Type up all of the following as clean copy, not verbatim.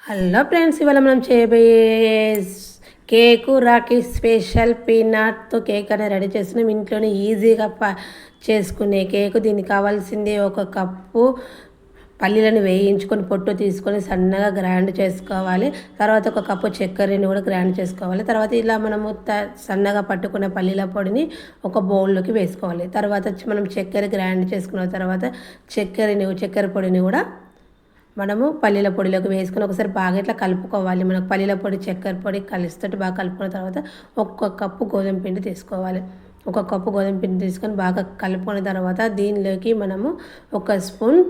Hello friends, ఇవాళ మనం చేయబోయే కేకు రాఖీ స్పెషల్ పీనట్తో కేక్ అనేది రెడీ చేస్తున్నాం. ఇంట్లోనే ఈజీగా చేసుకునే కేకు. దీనికి కావాల్సింది ఒక కప్పు పల్లీలను వేయించుకొని పొట్టు తీసుకొని సన్నగా గ్రైండ్ చేసుకోవాలి. తర్వాత ఒక కప్పు చక్కెరని కూడా గ్రైండ్ చేసుకోవాలి. తర్వాత ఇలా మనము సన్నగా పట్టుకున్న పల్లీల పొడిని ఒక బౌల్లోకి వేసుకోవాలి. తర్వాత మనం చక్కెర గ్రైండ్ చేసుకున్న తర్వాత చక్కెర పొడిని కూడా మనము పల్లీల పొడిలోకి వేసుకొని ఒకసారి బాగా ఇట్లా కలుపుకోవాలి. మనకు పల్లీల పొడి చక్కెర పొడి కలిస్తేటి బాగా కలుపుకున్న తర్వాత ఒక కప్పు గోధుమ పిండి తీసుకోవాలి. ఒక కప్పు గోధుమ పిండి తీసుకొని బాగా కలుపుకున్న తర్వాత దీనిలోకి మనము ఒక spoon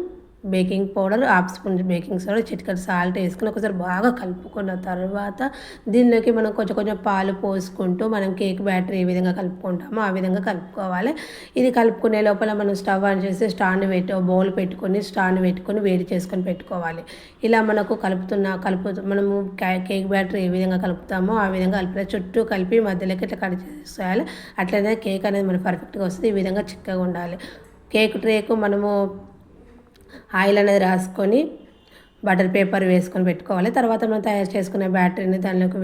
baking powder, half spoon baking soda, చిటికెడు సాల్ట్ వేసుకొని ఒకసారి బాగా కలుపుకున్న తర్వాత దీనిలోకి మనం కొంచెం పాలు పోసుకుంటూ మనం కేక్ బ్యాటర్ ఏ విధంగా కలుపుకుంటామో ఆ విధంగా కలుపుకోవాలి. ఇది కలుపుకునే లోపల మనం స్టవ్ ఆన్ చేసి బౌల్ పెట్టుకొని స్టాండ్ పెట్టుకొని వేడి చేసుకొని పెట్టుకోవాలి. ఇలా మనకు మనము కేక్ బ్యాటర్ ఏ విధంగా కలుపుతామో ఆ విధంగా చుట్టూ కలిపి మధ్యలోకి ఇట్లా కట్ చేసేయాలి. అట్లనే కేక్ అనేది మనకు పర్ఫెక్ట్గా వస్తుంది. ఈ విధంగా చిక్కగా ఉండాలి. కేక్ ట్రేకు మనము ఆయిల్ అనేది రాసుకొని బటర్ పేపర్ వేసుకొని పెట్టుకోవాలి. తర్వాత మనం తయారు చేసుకునే బ్యాటరీని దానిలోకి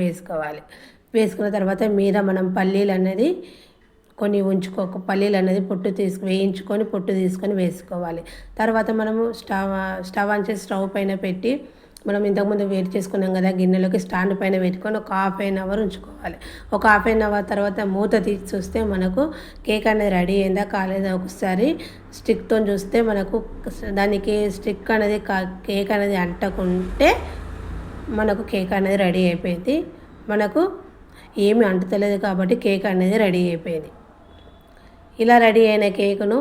వేసుకున్న తర్వాత మీద మనం పల్లీలు అనేది పల్లీలు అనేది వేయించుకొని పొట్టు తీసుకొని వేసుకోవాలి. తర్వాత మనము స్టవ్ ఆన్ చేసి స్టవ్ పైన పెట్టి మనం ఇంతకుముందు వేడి చేసుకున్నాం కదా, గిన్నెలోకి స్టాండ్ పైన పెట్టుకొని ఒక ½ ఉంచుకోవాలి. ఒక ½ తర్వాత మూత తీసి చూస్తే మనకు కేక్ అనేది రెడీ అయిందా కాలేదా ఒకసారి స్టిక్తో చూస్తే మనకు దానికి కేక్ అనేది అంటకుంటే మనకు కేక్ అనేది రెడీ అయిపోయింది. మనకు ఏమి అంటుతలేదు కాబట్టి కేక్ అనేది రెడీ అయిపోయింది. ఇలా రెడీ అయిన కేకును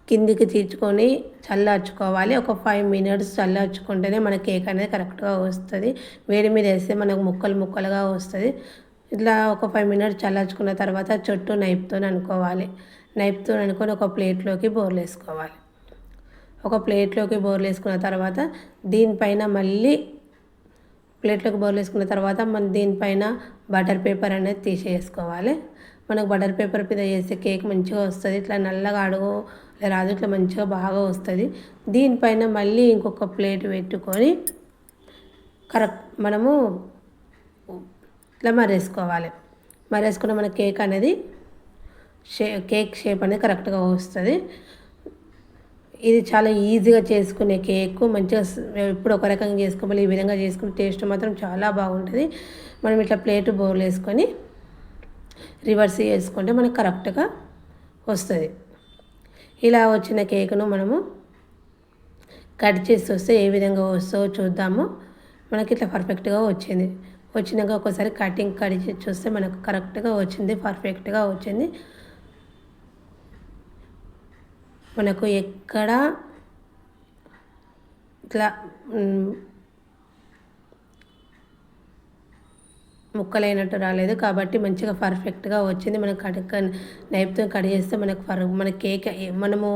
కిందికి తీర్చుకొని చల్లార్చుకోవాలి. ఒక 5 minutes చల్లార్చుకుంటేనే మన కేక్ అనేది కరెక్ట్గా వస్తుంది. వేడి మీద వేస్తే మనకు ముక్కలుగా వస్తుంది. ఇట్లా ఒక 5 minutes చల్లార్చుకున్న తర్వాత చుట్టూ నైఫ్తో అనుకొని ఒక ప్లేట్లోకి బోర్లేసుకోవాలి. ఒక ప్లేట్లోకి బోర్లేసుకున్న తర్వాత దీనిపైన మనం దీనిపైన బటర్ పేపర్ అనేది తీసేసుకోవాలి. మనకు బటర్ పేపర్ మీద వేస్తే కేక్ మంచిగా వస్తుంది. ఇట్లా నల్లగా రాదు, ఇట్లా మంచిగా బాగా వస్తుంది. దీనిపైన మళ్ళీ ఇంకొక ప్లేట్ పెట్టుకొని మనము ఇట్లా మరేసుకున్న మన కేక్ అనేది కేక్ షేప్ అనేది కరెక్ట్గా వస్తుంది. ఇది చాలా ఈజీగా చేసుకునే కేక్. మంచిగా ఇప్పుడు ఒక రకంగా చేసుకోవాలి, ఈ విధంగా చేసుకుని టేస్ట్ మాత్రం చాలా బాగుంటుంది. మనం ఇట్లా ప్లేట్ బౌల్ వేసుకొని రివర్స్ చేసుకుంటే మనకు కరెక్ట్గా వస్తుంది. ఇలా వచ్చిన కేకును మనము కట్ చేసి వస్తే ఏ విధంగా వస్తుందో చూద్దాము. మనకి ఇట్లా పర్ఫెక్ట్గా వచ్చినాక ఒకసారి కట్ చేసి చూస్తే మనకు కరెక్ట్గా వచ్చింది, పర్ఫెక్ట్గా వచ్చింది. మనకు ఎక్కడ ఇట్లా ముక్కలైనట్టు రాలేదు కాబట్టి మంచిగా పర్ఫెక్ట్గా వచ్చింది. మనకు నైఫ్తో కట్ చేస్తే మన కేక్ మనము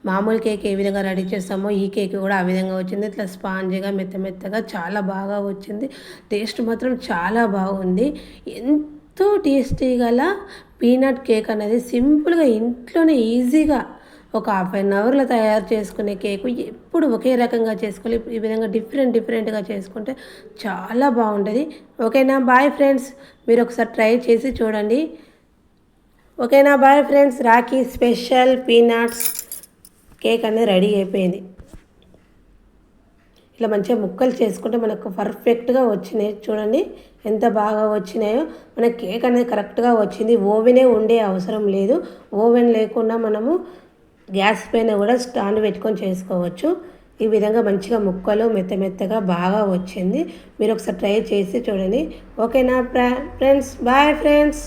మామూలు కేక్ ఏ విధంగా రెడీ చేస్తామో ఈ కేక్ కూడా ఆ విధంగా వచ్చింది. ఇట్లా స్పాంజీగా మెత్తగా చాలా బాగా వచ్చింది. టేస్ట్ మాత్రం చాలా బాగుంది. ఎంతో టేస్టీ గల పీనట్ కేక్ అనేది సింపుల్గా ఇంట్లోనే ఈజీగా ఒక ½ తయారు చేసుకునే కేకు ఎప్పుడు ఒకే రకంగా చేసుకోవాలి. ఈ విధంగా డిఫరెంట్గా చేసుకుంటే చాలా బాగుంటుంది. ఓకేనా? బాయ్ ఫ్రెండ్స్, మీరు ఒకసారి ట్రై చేసి చూడండి. ఓకేనా? Bye friends. Rakhi special peanuts cake అనేది రెడీ అయిపోయింది. ఇట్లా మంచిగా ముక్కలు చేసుకుంటే మనకు పర్ఫెక్ట్గా వచ్చినాయి. చూడండి ఎంత బాగా వచ్చినాయో. మన కేక్ అనేది కరెక్ట్గా వచ్చింది. ఓవెనే ఉండే అవసరం లేదు. ఓవెన్ లేకుండా మనము గ్యాస్ పైన కూడా స్టాండ్ పెట్టుకొని చేసుకోవచ్చు. ఈ విధంగా మంచిగా ముక్కలు మెత్తగా బాగా వచ్చింది. మీరు ఒకసారి ట్రై చేసి చూడండి. ఓకేనా ఫ్రెండ్స్? Bye friends.